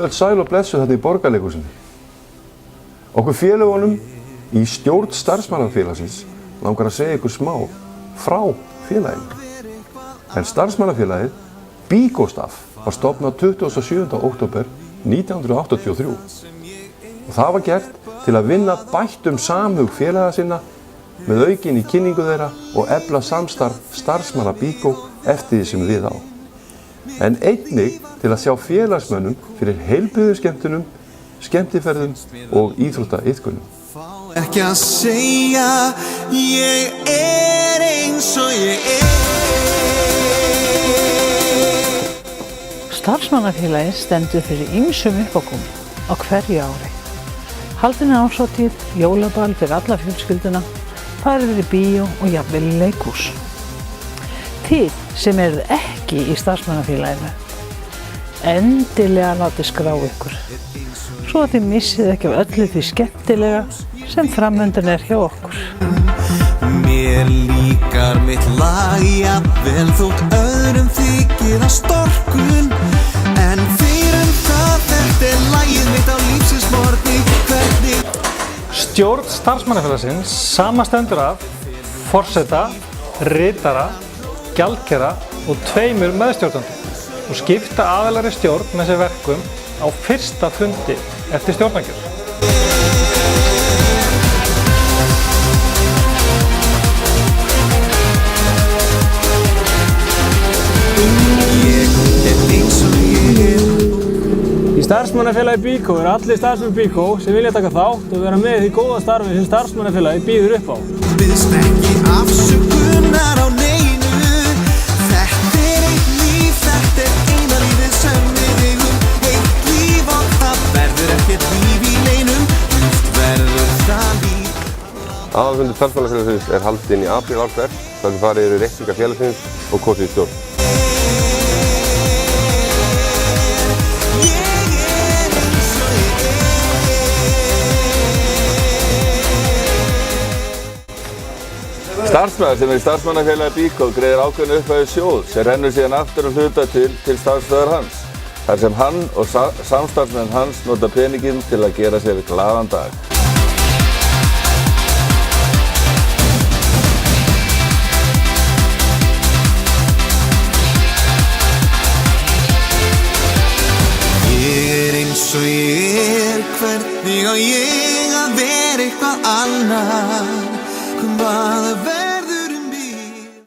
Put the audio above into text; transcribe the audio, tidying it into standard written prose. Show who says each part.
Speaker 1: öll sæl og blessuð þetta í Borgarleikhúsinu. Okkur félagunum í stjórn starfsmannafélagsins langar að segja ykkur smá frá félaginu. En starfsmannafélagið Bíkóstaf var stofnað 27. október 1983 og það var gert til að vinna bættum samhug félaga sinna með aukinni kynningu þeirra og efla samstarf starfsmanna Bíkó eftir því sem við á. En einnig til að sjá félagsmönnum fyrir heilbrigðisskemmtunum, skemmtiferðum og íþróttaiðkunum.
Speaker 2: Ekki að segja ég eins og ég
Speaker 3: Starfsmannafélagið stendur fyrir ýmsum uppákomum á hverju ári. Haldin er árshátíð, jólaball fyrir alla fjölskylduna, farið fyrir bíó og jafnvel í leikhús. Þið sem eruð ekki í starfsmannafélaginu, endilega látið skrá ykkur, svo að þið missið ekki af öllu því skemmtilega sem framöndan er hjá okkur.
Speaker 2: Mér líkar mitt lag, jafnvel þótt öðrum þykir það storkun, en fyrir það þetta er lagið mitt á lífsins morgni, hvernig...
Speaker 4: Stjórn starfsmannafélagsins samanstendur af forseta, ritara, gjaldkera og 2 meðstjórnendum og skipta aðilar í stjórn með sér verkum á fyrsta fundi eftir stjórnarkjör.
Speaker 5: Í starfsmannafélagi Bíkó eru allir starfsmenn Bíkó sem vilja taka þátt og vera með í því góða starfi sem starfsmannafélagi býður upp á.
Speaker 2: Biðst ekki afsökunar á neinu, þetta er eitt líf, þetta er eina lífið sem við eigum, eitt líf og það verður ekkert líf í neinum, ljúft verður það líf.
Speaker 6: Aðalfundur starfsmannafélagsins er haldinn í apríl ár hvert, þar sem farið eru reikningar félagsins og kosið í stjórn.
Speaker 7: Starfsmaður sem er í starfsmannafélagi Bíkó greiðir ákveðna upphæð sjóð sem rennur síðan aftur hluta til starfsstöðvar hans, þar sem hann og samstarfsmenn hans nota peninginn til að gera sér glaðan dag.
Speaker 2: Ég er eins og ég hvernig á ég að vera eitthvað annað, hvað að vera